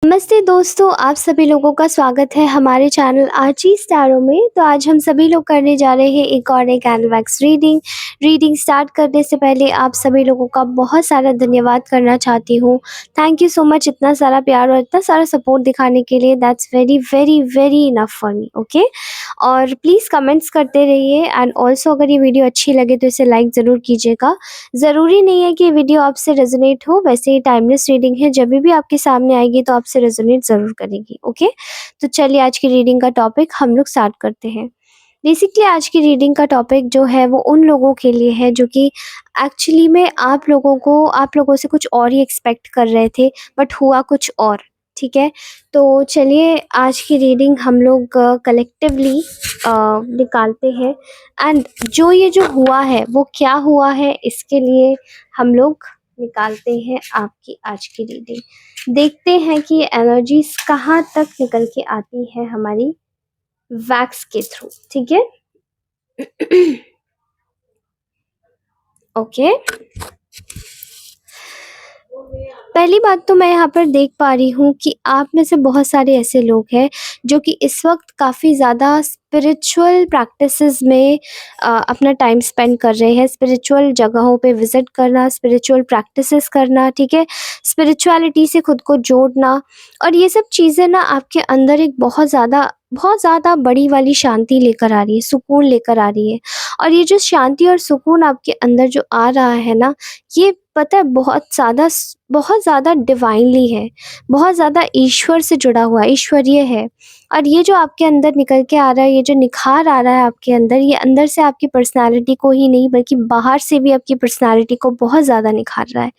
नमस्ते दोस्तों, आप सभी लोगों का स्वागत है हमारे चैनल आर्ची स्टारों में। तो आज हम सभी लोग करने जा रहे हैं एक कैनवैक्स रीडिंग। रीडिंग स्टार्ट करने से पहले आप सभी लोगों का बहुत सारा धन्यवाद करना चाहती हूँ। थैंक यू सो मच इतना सारा प्यार और इतना सारा सपोर्ट दिखाने के लिए। That's very very very enough for me. Okay, और प्लीज़ कमेंट्स करते रहिए एंड ऑल्सो अगर ये वीडियो अच्छी लगे तो इसे लाइक ज़रूर कीजिएगा। ज़रूरी नहीं है कि ये वीडियो आपसे रेजोनेट हो, वैसे ये टाइमलेस रीडिंग है, जब भी आपके सामने आएगी तो आपसे रेजोनेट ज़रूर करेगी। ओके, तो चलिए आज की रीडिंग का टॉपिक हम लोग स्टार्ट करते हैं। बेसिकली आज की रीडिंग का टॉपिक जो है वो उन लोगों के लिए है जो कि एक्चुअली में आप लोगों से कुछ और ही एक्सपेक्ट कर रहे थे, बट हुआ कुछ और। ठीक है, तो चलिए आज की रीडिंग हम लोग कलेक्टिवली निकालते हैं एंड जो हुआ है वो क्या हुआ है, इसके लिए हम लोग निकालते हैं आपकी आज की रीडिंग। देखते हैं कि ये एनर्जीज कहाँ तक निकल के आती है हमारी वैक्स के थ्रू। ठीक है, ओके। पहली बात तो मैं यहाँ पर देख पा रही हूँ कि आप में से बहुत सारे ऐसे लोग हैं जो कि इस वक्त काफ़ी ज़्यादा स्पिरिचुअल प्रैक्टिसेस में अपना टाइम स्पेंड कर रहे हैं। स्पिरिचुअल जगहों पे विज़िट करना, स्पिरिचुअल प्रैक्टिसेस करना, ठीक है, स्पिरिचुअलिटी से खुद को जोड़ना, और ये सब चीज़ें ना आपके अंदर एक बहुत ज़्यादा बड़ी वाली शांति लेकर आ रही है, सुकून लेकर आ रही है। और ये जो शांति और सुकून आपके अंदर जो आ रहा है ना, ये पता है बहुत ज़्यादा डिवाइनली है, बहुत ज़्यादा ईश्वर से जुड़ा हुआ है, ईश्वरीय है। और ये जो आपके अंदर निकल के आ रहा है, ये जो निखार आ रहा है आपके अंदर, ये अंदर से आपकी पर्सनैलिटी को ही नहीं बल्कि बाहर से भी आपकी पर्सनैलिटी को बहुत ज़्यादा निखार रहा है।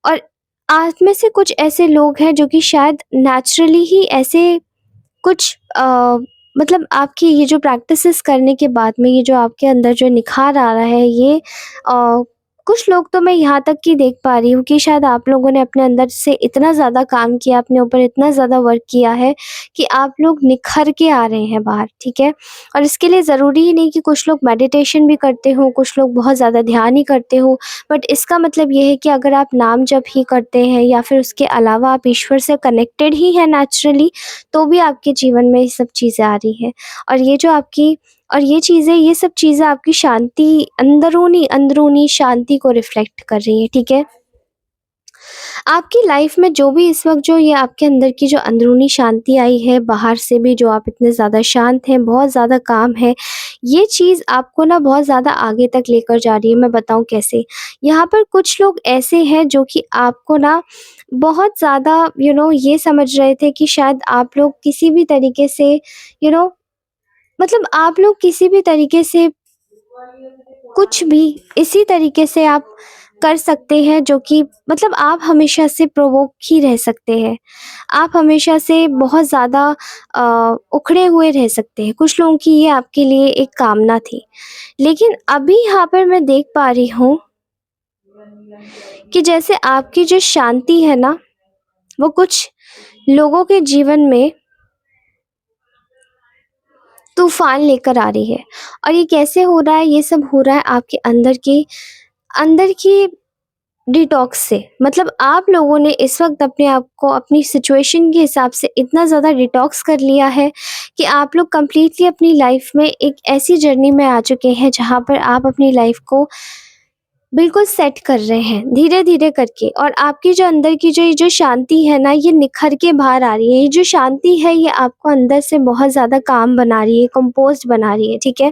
और आप में से कुछ ऐसे लोग हैं जो कि शायद नेचुरली ही ऐसे कुछ मतलब आपकी ये जो प्रैक्टिसेस करने के बाद में ये जो आपके अंदर जो निखार आ रहा है, ये कुछ लोग तो मैं यहाँ तक कि देख पा रही हूँ कि शायद आप लोगों ने अपने अंदर से इतना ज़्यादा काम किया, अपने ऊपर इतना ज़्यादा वर्क किया है कि आप लोग निखर के आ रहे हैं बाहर। ठीक है, और इसके लिए ज़रूरी ही नहीं कि कुछ लोग मेडिटेशन भी करते हों, कुछ लोग बहुत ज़्यादा ध्यान ही करते हों, बट इसका मतलब ये है कि अगर आप नाम जप ही करते हैं या फिर उसके अलावा आप ईश्वर से कनेक्टेड ही हैं नेचुरली, तो भी आपके जीवन में ये सब चीज़ें आ रही हैं। और ये सब चीज़ें आपकी शांति, अंदरूनी शांति को रिफ्लेक्ट कर रही है। ठीक है, आपकी लाइफ में जो भी इस वक्त जो ये आपके अंदर की जो अंदरूनी शांति आई है, बाहर से भी जो आप इतने ज़्यादा शांत हैं, बहुत ज़्यादा काम है, ये चीज़ आपको ना बहुत ज़्यादा आगे तक लेकर जा रही है। मैं बताऊँ कैसे। यहाँ पर कुछ लोग ऐसे हैं जो कि आपको ना बहुत ज़्यादा ये समझ रहे थे कि शायद आप लोग किसी भी तरीके से यू नो मतलब आप लोग किसी भी तरीके से कुछ भी इसी तरीके से आप कर सकते हैं, जो कि मतलब आप हमेशा से प्रोवोक ही रह सकते हैं। आप हमेशा से बहुत ज़्यादा उखड़े हुए रह सकते हैं। कुछ लोगों की ये आपके लिए एक कामना थी। लेकिन अभी यहाँ पर मैं देख पा रही हूँ कि जैसे आपकी जो शांति है ना, वो कुछ लोगों के जीवन में तूफ़ान लेकर आ रही है। और ये कैसे हो रहा है? ये सब हो रहा है आपके अंदर की डिटॉक्स से। मतलब आप लोगों ने इस वक़्त अपने आप को अपनी सिचुएशन के हिसाब से इतना ज़्यादा डिटॉक्स कर लिया है कि आप लोग कंप्लीटली अपनी लाइफ़ में एक ऐसी जर्नी में आ चुके हैं जहाँ पर आप अपनी लाइफ़ को बिल्कुल सेट कर रहे हैं, धीरे-धीरे करके। और आपकी जो अंदर की जो ये जो शांति है ना, ये निखर के बाहर आ रही है। ये जो शांति है, ये आपको अंदर से बहुत ज़्यादा काम बना रही है, कंपोज़्ड बना रही है, ठीक है?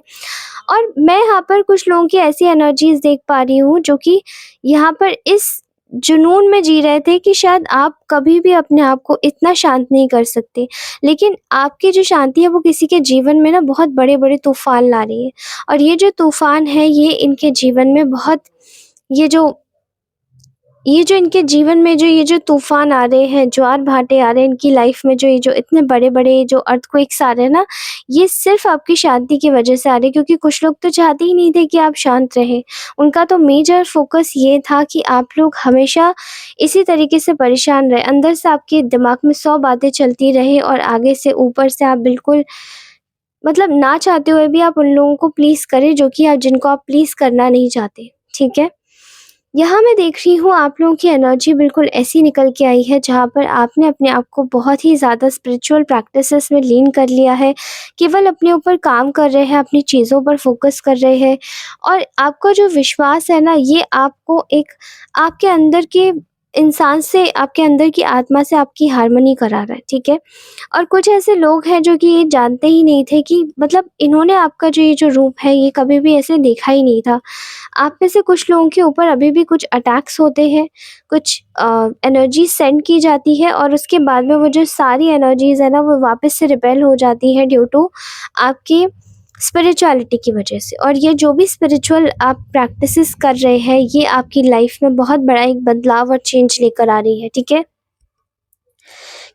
और मैं यहाँ पर कुछ लोगों की ऐसी एनर्जीज़ देख पा रही हूँ, जो कि यहाँ पर इस जुनून में जी रहे थे कि शायद आप कभी भी अपने आप को इतना शांत नहीं कर सकते। लेकिन आपकी जो शांति है, वो किसी के जीवन में ना बहुत बड़े-बड़े तूफ़ान ला रही है। और ये जो तूफ़ान है, ये इनके जीवन में बहुत ये जो ये जो इनके जीवन में जो ये जो तूफ़ान आ रहे हैं, ज्वार-भाटे आ रहे हैं इनकी लाइफ़ में, जो ये जो इतने बड़े-बड़े जो अर्थक्वेक्स आ रहे हैं ना, ये सिर्फ़ आपकी शांति की वज़ह से आ रहे हैं, क्योंकि कुछ लोग तो चाहते ही नहीं थे कि आप शांत रहें। उनका तो मेजर फ़ोकस ये था कि आप लोग हमेशा इसी तरीके से परेशान रहें। अंदर से आपके दिमाग में 100 बातें चलती रहें और आगे से ऊपर से आप बिल्कुल मतलब ना चाहते हुए भी आप उन लोगों को प्लीज़ करें, जो कि जिनको आप प्लीज़ करना नहीं चाहते। ठीक है? यहाँ मैं देख रही हूँ आप लोगों की एनर्जी बिल्कुल ऐसी निकल के आई है जहाँ पर आपने अपने आप को बहुत ही ज़्यादा स्पिरिचुअल प्रैक्टिसेस में लीन कर लिया है। केवल अपने ऊपर काम कर रहे हैं, अपनी चीज़ों पर फ़ोकस कर रहे हैं और आपका जो विश्वास है ना, ये आपको एक आपके अंदर के इंसान से, आपके अंदर की आत्मा से आपकी हार्मनी करा रहा है, ठीक है? और कुछ ऐसे लोग हैं जो कि ये जानते ही नहीं थे कि मतलब इन्होंने आपका जो ये जो रूप है, ये कभी भी ऐसे देखा ही नहीं था। आप में से कुछ लोगों के ऊपर अभी भी कुछ अटैक्स होते हैं, कुछ एनर्जी सेंड की जाती है और उसके बाद में वो जो सारी एनर्जीज़ है ना, वो वापस से रिपेल हो जाती है ड्यू टू आपकी स्पिरिचुअलिटी की वजह से। और ये जो भी स्पिरिचुअल आप प्रैक्टिसेस कर रहे हैं, ये आपकी लाइफ में बहुत बड़ा एक बदलाव और चेंज लेकर आ रही है, ठीक है?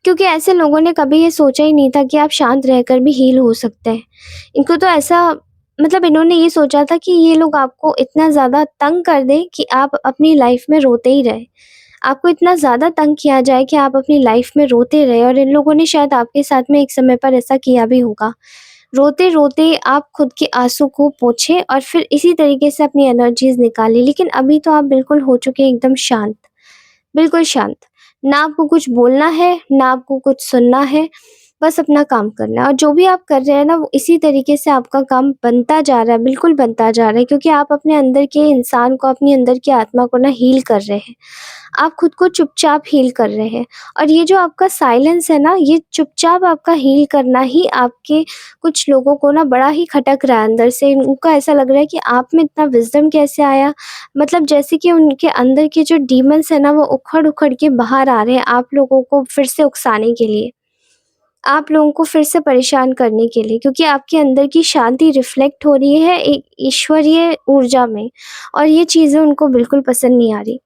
क्योंकि ऐसे लोगों ने कभी ये सोचा ही नहीं था कि आप शांत रहकर भी हील हो सकते हैं। इनको तो ऐसा मतलब इन्होंने ये सोचा था कि ये लोग आपको इतना ज़्यादा तंग कर दें कि आप अपनी लाइफ में रोते ही रहें। आपको इतना ज़्यादा तंग किया जाए कि आप अपनी लाइफ में रोते रहें और इन लोगों ने शायद आपके साथ में एक समय पर ऐसा किया भी होगा। रोते-रोते आप खुद के आँसू को पोंछे और फिर इसी तरीके से अपनी एनर्जीज़ निकालें। लेकिन अभी तो आप बिल्कुल हो चुके हैं एकदम शांत। बिल्कुल शांत। ना आपको कुछ बोलना है, ना आपको कुछ सुनना है, बस अपना काम करना है और जो भी आप कर रहे हैं ना, वो इसी तरीके से आपका काम बनता जा रहा है, बिल्कुल बनता जा रहा है क्योंकि आप अपने अंदर के इंसान को, अपनी अंदर की आत्मा को ना हील कर रहे हैं। आप खुद को चुपचाप हील कर रहे हैं और ये जो आपका साइलेंस है ना, ये चुपचाप आपका हील करना ही आपके कुछ लोगों को ना बड़ा ही खटक रहा है अंदर से। उनको ऐसा लग रहा है कि आप में इतना विज़डम कैसे आया? मतलब जैसे कि उनके अंदर के जो डीमन्स हैं ना, वो उखड़-उखड़ के बाहर आ रहे हैं आप लोगों को फिर से उकसाने के लिए। आप लोगों को फिर से परेशान करने के लिए क्योंकि आपके अंदर की शांति रिफ्लेक्ट हो रही है एक ईश्वरीय ऊर्जा में और ये चीज़ें उनको बिल्कुल पसंद नहीं आ रही।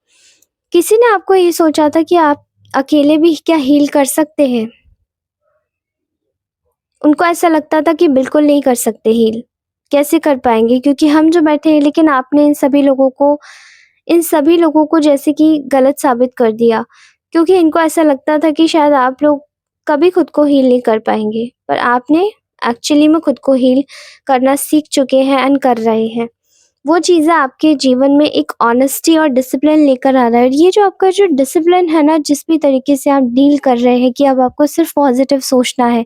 किसी ने आपको ये सोचा था कि आप अकेले भी क्या हील कर सकते हैं? उनको ऐसा लगता था कि बिल्कुल नहीं कर सकते हील। कैसे कर पाएँगे? क्योंकि हम जो बैठे हैं लेकिन आपने इन सभी लोगों को जैसे कि गलत साबित कर दिया। क्योंकि इनको ऐसा लगता था कि शायद आप लोग कभी खुद को हील नहीं कर पाएँगे। पर आपने एक्चुअली में खुद को हील करना सीख चुके हैं एंड कर रहे हैं। वो चीज़ें आपके जीवन में एक ऑनेस्टी और डिसिप्लिन लेकर आ रहा है और ये जो आपका जो डिसिप्लिन है ना, जिस भी तरीके से आप डील कर रहे हैं कि अब आपको सिर्फ़ पॉज़िटिव सोचना है।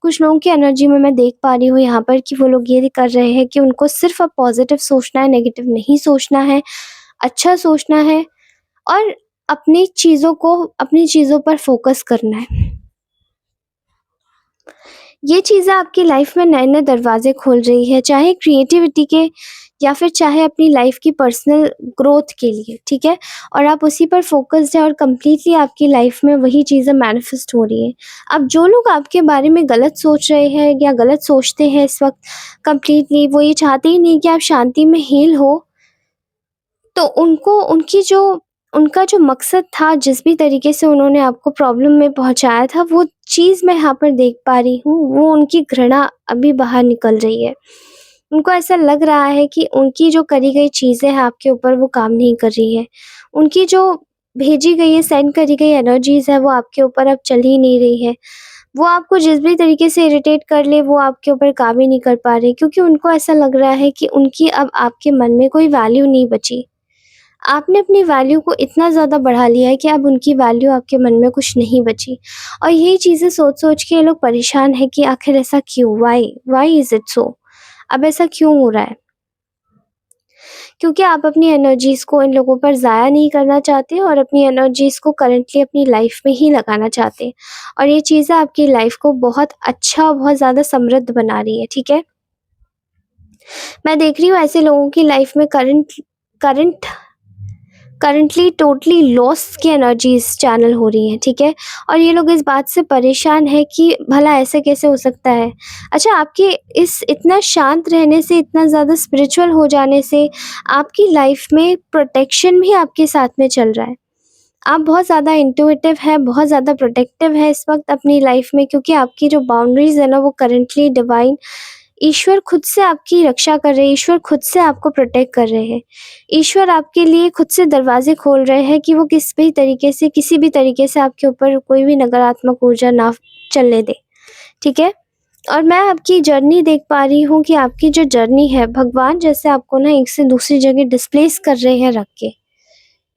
कुछ लोगों की एनर्जी में मैं देख पा रही हूँ यहाँ पर कि वो लोग ये कर रहे हैं कि उनको सिर्फ़ अब पॉज़िटिव सोचना है, नेगेटिव नहीं सोचना है, अच्छा सोचना है और अपनी चीज़ों पर फ़ोकस करना है। ये चीज़ें आपकी लाइफ में नए-नए दरवाज़े खोल रही है, चाहे क्रिएटिविटी के या फिर चाहे अपनी लाइफ की पर्सनल ग्रोथ के लिए, ठीक है? और आप उसी पर फ़ोकस्ड हैं और कंप्लीटली आपकी लाइफ में वही चीज़ें मैनिफेस्ट हो रही हैं। अब जो लोग आपके बारे में गलत सोच रहे हैं या गलत सोचते हैं इस वक़्त कंप्लीटली, वो ये चाहते ही नहीं कि आप शांति में हील हो, तो उनका जो मकसद था, जिस भी तरीके से उन्होंने आपको प्रॉब्लम में पहुँचाया था, वो चीज़ मैं यहाँ पर देख पा रही हूँ, वो उनकी घृणा अभी बाहर निकल रही है। उनको ऐसा लग रहा है कि उनकी जो करी गई चीज़ें हैं आपके ऊपर, वो काम नहीं कर रही हैं। उनकी जो भेजी गई है, सेंड करी गई एनर्जीज़ है, वो आपके ऊपर अब चल ही नहीं रही है। वो आपको जिस भी तरीके से इरिटेट कर ले, वो आपके ऊपर काम ही नहीं कर पा रहे क्योंकि उनको ऐसा लग रहा है कि उनकी अब आपके मन में कोई वैल्यू नहीं बची। आपने अपनी वैल्यू को इतना ज़्यादा बढ़ा लिया है कि अब उनकी वैल्यू आपके मन में कुछ नहीं बची और यही चीज़ें सोच-सोच के ये लोग परेशान हैं कि आखिर ऐसा क्यों? Why? Why is it so? अब ऐसा क्यों हो रहा है? क्योंकि आप अपनी एनर्जीज़ को इन लोगों पर ज़ाया नहीं करना चाहते और अपनी एनर्जीज़ को करंटली अपनी लाइफ में ही लगाना चाहते हैं और ये चीज़ें आपकी लाइफ को बहुत अच्छा और बहुत ज़्यादा समृद्ध बना रही है, ठीक है? मैं देख रही हूँ ऐसे लोगों की लाइफ में करंट करंटली टोटली लॉस की एनर्जीज़ चैनल हो रही हैं, ठीक है? और ये लोग इस बात से परेशान हैं कि भला ऐसे कैसे हो सकता है? अच्छा, आपके इस इतना शांत रहने से, इतना ज़्यादा स्पिरिचुअल हो जाने से आपकी लाइफ में प्रोटेक्शन भी आपके साथ में चल रहा है। आप बहुत ज़्यादा इंट्यूटिव हैं, बहुत ज़्यादा प्रोटेक्टिव हैं इस वक़्त अपनी लाइफ में क्योंकि आपकी जो बाउंड्रीज़ है ना, वो करंटली डिवाइन ईश्वर खुद से आपकी रक्षा कर रहे हैं, ईश्वर खुद से आपको प्रोटेक्ट कर रहे हैं। ईश्वर आपके लिए खुद से दरवाज़े खोल रहे हैं कि वो किसी भी तरीके से आपके ऊपर कोई भी नकारात्मक ऊर्जा ना चलने दे, ठीक है? और मैं आपकी जर्नी देख पा रही हूँ कि आपकी जो जर्नी है, भगवान जैसे आपको ना एक से दूसरी जगह डिस्प्लेस कर रहे हैं रख के।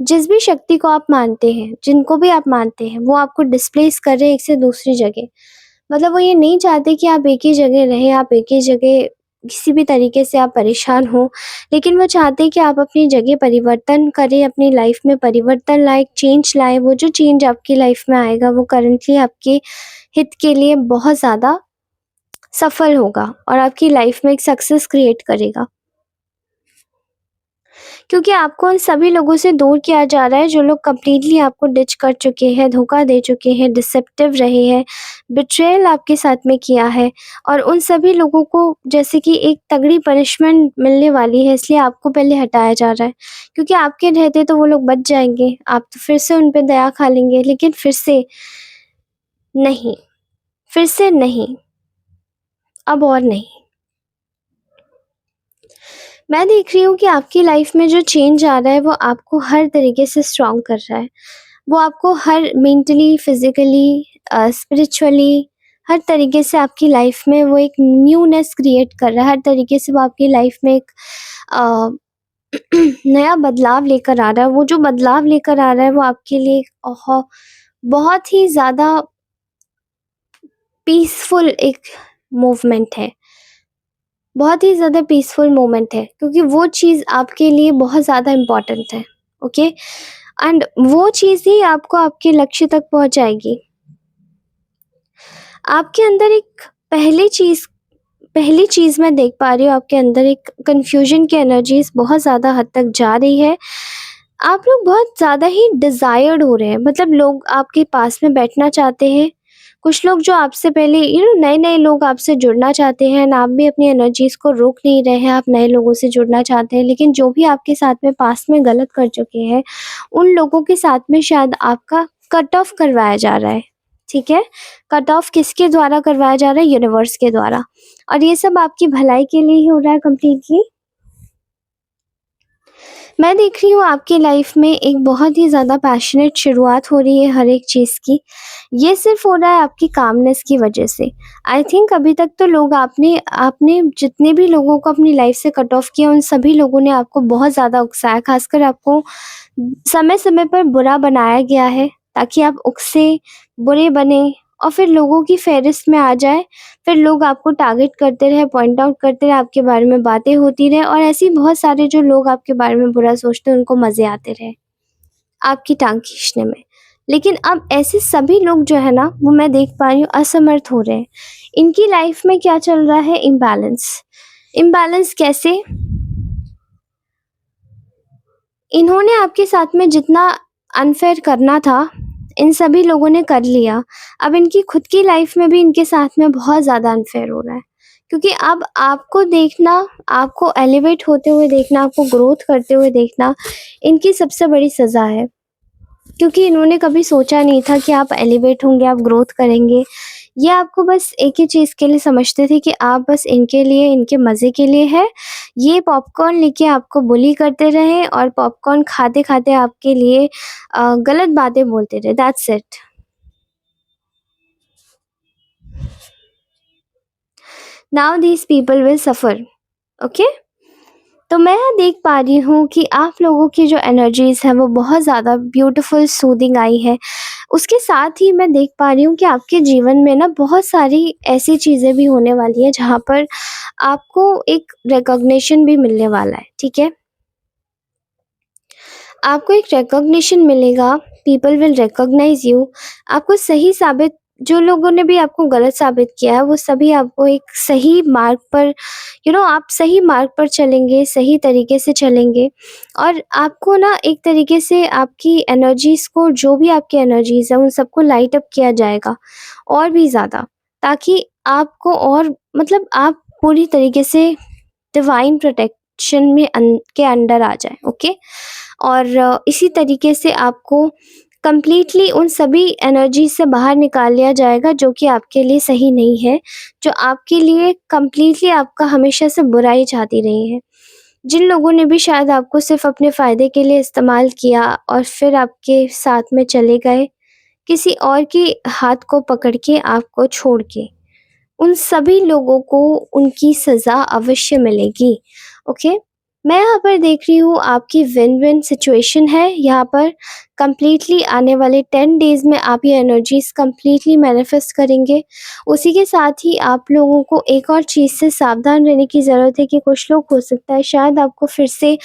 जिस भी शक्ति को आप मानते हैं, जिनको भी आप मानते हैं, वो आपको डिस्प्लेस कर रहे हैं एक से दूसरी जगह। मतलब वो ये नहीं चाहते कि आप एक ही जगह रहें, आप एक ही जगह किसी भी तरीके से आप परेशान हो, लेकिन वो चाहते हैं कि आप अपनी जगह परिवर्तन करें, अपनी लाइफ में परिवर्तन लाएँ, चेंज लाएँ। वो जो चेंज आपकी लाइफ में आएगा, वो करंटली आपके हित के लिए बहुत ज़्यादा सफल होगा और आपकी लाइफ में एक सक्सेस क्रिएट करेगा। क्योंकि आपको उन सभी लोगों से दूर किया जा रहा है जो लोग कंप्लीटली आपको डिच कर चुके हैं, धोखा दे चुके हैं, डिसेप्टिव रहे हैं, बिट्रेयल आपके साथ में किया है, और उन सभी लोगों को जैसे कि एक तगड़ी पनिशमेंट मिलने वाली है, इसलिए आपको पहले हटाया जा रहा है। क्योंकि आपके रहते तो वो लोग बच जाएँगे, आप तो फिर से उन पे दया खा लेंगे, लेकिन नहीं, फिर से नहीं, अब और नहीं। मैं देख रही हूँ कि आपकी लाइफ में जो चेंज आ रहा है वो आपको हर तरीके से स्ट्रॉन्ग कर रहा है। वो आपको हर मेंटली, फिज़िकली, स्पिरिचुअली, हर तरीके से आपकी लाइफ में वो एक न्यूनेस क्रिएट कर रहा है। हर तरीके से वो आपकी लाइफ में एक अ, नया बदलाव लेकर आ रहा है। वो जो बदलाव लेकर आ रहा है वो आपके लिए एक बहुत ही ज़्यादा पीसफुल एक मूवमेंट है। बहुत ही ज़्यादा पीसफुल मोमेंट है, क्योंकि वो चीज़ आपके लिए बहुत ज़्यादा इम्पोर्टेंट है, ओके? एंड वो चीज़ ही आपको आपके लक्ष्य तक पहुँचाएगी। आपके अंदर एक पहली चीज़ मैं देख पा रही हूँ, आपके अंदर एक कन्फ्यूज़न की एनर्जीज़ बहुत ज़्यादा हद तक जा रही है। आप लोग बहुत ज़्यादा ही डिज़ायर्ड हो रहे हैं, मतलब लोग आपके पास में बैठना चाहते हैं। कुछ लोग जो आपसे पहले नए-नए लोग आपसे जुड़ना चाहते हैं, एंड आप भी अपनी एनर्जीज़ को रोक नहीं रहे हैं, आप नए लोगों से जुड़ना चाहते हैं। लेकिन जो भी आपके साथ में पास्ट में गलत कर चुके हैं, उन लोगों के साथ में शायद आपका कट ऑफ करवाया जा रहा है, ठीक है? कट ऑफ किसके द्वारा करवाया जा रहा है? यूनिवर्स के द्वारा। और ये सब आपकी भलाई के लिए ही हो रहा है कंप्लीटली। मैं देख रही हूँ आपकी लाइफ में एक बहुत ही ज़्यादा पैशनेट शुरुआत हो रही है हर एक चीज़ की। ये सिर्फ़ हो रहा है आपकी कामनेस की वजह से। आई थिंक अभी तक तो लोग आपने आपने जितने भी लोगों को अपनी लाइफ से कट ऑफ किया, उन सभी लोगों ने आपको बहुत ज़्यादा उकसाया, ख़ासकर आपको समय-समय पर बुरा बनाया गया है, ताकि आप उकसे, बुरे बने और फिर लोगों की फ़हरिस्त में आ जाए। फिर लोग आपको टारगेट करते रहे, पॉइंट आउट करते रहे, आपके बारे में बातें होती रहे, और ऐसे ही बहुत सारे जो लोग आपके बारे में बुरा सोचते हैं, उनको मज़े आते रहे, आपकी टाँग खींचने में। लेकिन अब ऐसे सभी लोग जो है ना, वो मैं देख पा रही हूँ असमर्थ हो रहे हैं। इनकी लाइफ में क्या चल रहा है? इम्बैलेंस। इम्बैलेंस कैसे? इन्होंने आपके साथ में जितना अनफ़ेयर करना था, इन सभी लोगों ने कर लिया। अब इनकी खुद की लाइफ़ में भी इनके साथ में बहुत ज़्यादा अनफ़ेयर हो रहा है। क्योंकि अब आपको देखना, आपको एलिवेट होते हुए देखना, आपको ग्रोथ करते हुए देखना, इनकी सबसे बड़ी सज़ा है। क्योंकि इन्होंने कभी सोचा नहीं था कि आप एलिवेट होंगे, आप ग्रोथ करेंगे। ये आपको बस एक ही चीज़ के लिए समझते थे कि आप बस इनके लिए, इनके मज़े के लिए हैं। ये पॉपकॉर्न लेके आपको बुली करते रहे और पॉपकॉर्न खाते-खाते आपके लिए गलत बातें बोलते रहे, that's it. Now these people will suffer, okay? तो मैं देख पा रही हूँ कि आप लोगों की जो एनर्जीज़ हैं वो बहुत ज़्यादा ब्यूटीफुल सूदिंग आई है। उसके साथ ही मैं देख पा रही हूँ कि आपके जीवन में ना बहुत सारी ऐसी चीज़ें भी होने वाली हैं जहाँ पर आपको एक रिकॉग्निशन भी मिलने वाला है, ठीक है? आपको एक रिकॉग्निशन मिलेगा, पीपल विल रिकॉग्नाइज़ यू। आपको सही साबित जो लोगों ने भी आपको गलत साबित किया है, वो सभी आपको एक सही मार्ग पर आप सही मार्ग पर चलेंगे, सही तरीके से चलेंगे, और आपको ना एक तरीके से आपकी एनर्जीज़ को, जो भी आपकी एनर्जीज़ हैं, उन सबको लाइट अप किया जाएगा और भी ज़्यादा, ताकि आपको और मतलब आप पूरी तरीके से डिवाइन प्रोटेक्शन में के अंडर आ जाएँ, ओके? और इसी तरीके से आपको कंप्लीटली उन सभी एनर्जी से बाहर निकाल लिया जाएगा जो कि आपके लिए सही नहीं है, जो आपके लिए कंप्लीटली आपका हमेशा से बुराई चाहती रही है। जिन लोगों ने भी शायद आपको सिर्फ़ अपने फ़ायदे के लिए इस्तेमाल किया और फिर आपके साथ में चले गए, किसी और के हाथ को पकड़ के आपको छोड़ के, उन सभी लोगों को उनकी सज़ा अवश्य मिलेगी, ओके? मैं यहाँ पर देख रही हूँ आपकी विन-विन सिचुएशन है यहाँ पर। कंप्लीटली आने वाले 10 डेज़ में आप ये एनर्जीज़ कंप्लीटली मैनिफेस्ट करेंगे। उसी के साथ ही आप लोगों को एक और चीज़ से सावधान रहने की ज़रूरत है कि कुछ लोग हो सकता है शायद आपको फिर से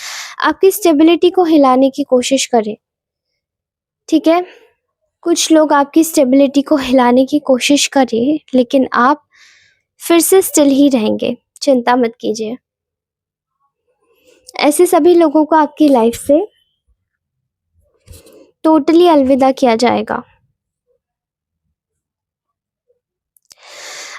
आपकी स्टेबिलिटी को हिलाने की कोशिश करें, ठीक है? कुछ लोग आपकी स्टेबिलिटी को हिलाने की कोशिश करें, लेकिन आप फिर से स्टिल ही रहेंगे, चिंता मत कीजिए। ऐसे सभी लोगों को आपकी लाइफ से टोटली अलविदा किया जाएगा।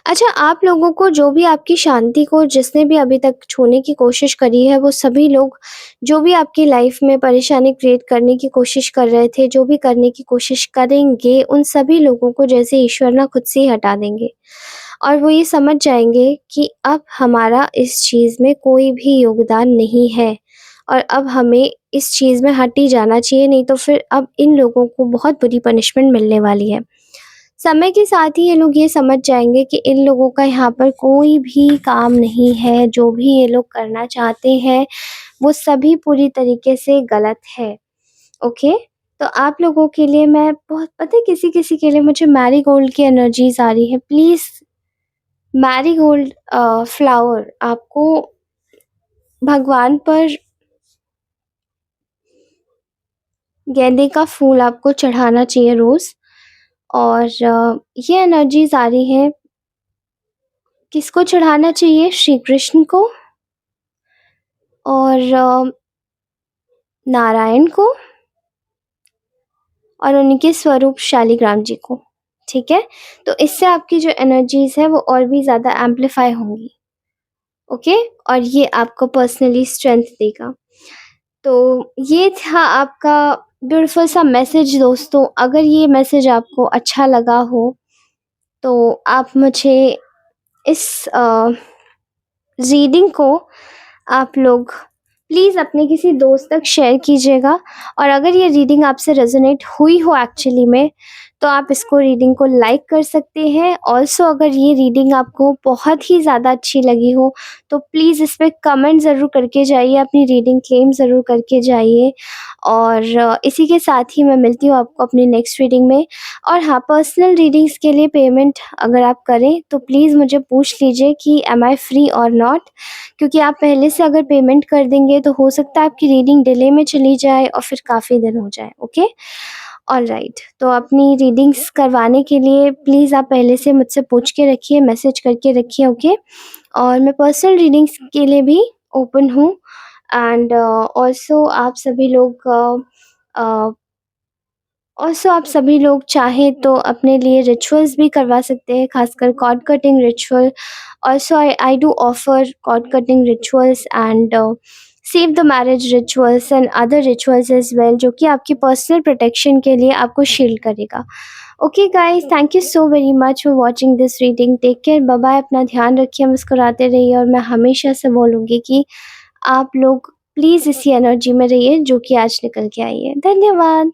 अच्छा, आप लोगों को जो भी आपकी शांति को जिसने भी अभी तक छूने की कोशिश करी है, वो सभी लोग जो भी आपकी लाइफ में परेशानी क्रिएट करने की कोशिश कर रहे थे, जो भी करने की कोशिश करेंगे, उन सभी लोगों को जैसे ईश्वर ना खुद से ही हटा देंगे। और वो ये समझ जाएँगे कि अब हमारा इस चीज़ में कोई भी योगदान नहीं है और अब हमें इस चीज़ में हट ही जाना चाहिए, नहीं तो फिर अब इन लोगों को बहुत बुरी पनिशमेंट मिलने वाली है। समय के साथ ही ये लोग ये समझ जाएँगे कि इन लोगों का यहाँ पर कोई भी काम नहीं है, जो भी ये लोग करना चाहते हैं, वो सभी पूरी तरीके से गलत है, ओके? तो आप लोगों के लिए मैं बहुत पता है किसी-किसी के लिए मुझे मैरीगोल्ड की एनर्जीज़ आ रही है। प्लीज़ मैरीगोल्ड फ्लावर आपको भगवान पर गेंदे का फूल आपको चढ़ाना चाहिए रोज़। और ये एनर्जीज़ आ रही हैं, किसको चढ़ाना चाहिए? श्री कृष्ण को और नारायण को और उनके स्वरूप शालिग्राम जी को, ठीक है? तो इससे आपकी जो एनर्जीज़ है वो और भी ज़्यादा एम्प्लीफाई होंगी, ओके? और ये आपको पर्सनली स्ट्रेंथ देगा। तो ये था आपका ब्यूटीफुल सा मैसेज दोस्तों। अगर ये मैसेज आपको अच्छा लगा हो, तो आप मुझे इस रीडिंग को आप लोग प्लीज़ अपने किसी दोस्त तक शेयर कीजिएगा। और अगर ये रीडिंग आपसे रेज़ोनेट हुई हो एक्चुअली में, तो आप इसको रीडिंग को लाइक कर सकते हैं। ऑल्सो अगर ये रीडिंग आपको बहुत ही ज़्यादा अच्छी लगी हो, तो प्लीज़ इस पे कमेंट ज़रूर करके जाइए, अपनी रीडिंग क्लेम ज़रूर करके जाइए। और इसी के साथ ही मैं मिलती हूँ आपको अपनी नेक्स्ट रीडिंग में। और हाँ, पर्सनल रीडिंग्स के लिए पेमेंट अगर आप करें, तो प्लीज़ मुझे पूछ लीजिए कि एम आई फ्री और नॉट? क्योंकि आप पहले से अगर पेमेंट कर देंगे तो हो सकता है आपकी रीडिंग डिले में चली जाए और फिर काफ़ी दिन हो जाए, ओके? ऑलराइट, तो अपनी रीडिंग्स करवाने के लिए प्लीज़ आप पहले से मुझसे पूछ के रखिए, मैसेज करके रखिए, ओके? और मैं पर्सनल रीडिंग्स के लिए भी ओपन हूँ। एंड ऑल्सो आप सभी लोग अ ऑल्सो आप सभी लोग चाहें तो अपने लिए रिचुअल्स भी करवा सकते हैं, खासकर cord cutting ritual. Also I do offer cord cutting rituals and save the marriage rituals and other rituals as well, जो कि आपकी पर्सनल प्रोटेक्शन के लिए आपको शील्ड करेगा। Okay guys, thank you so very much for watching this reading. Take care, bye bye. अपना ध्यान रखिए, मुस्कुराते रहिए। और मैं हमेशा से बोलूँगी कि आप लोग प्लीज़ इसी एनर्जी में रहिए जो कि आज निकल के आई है। धन्यवाद।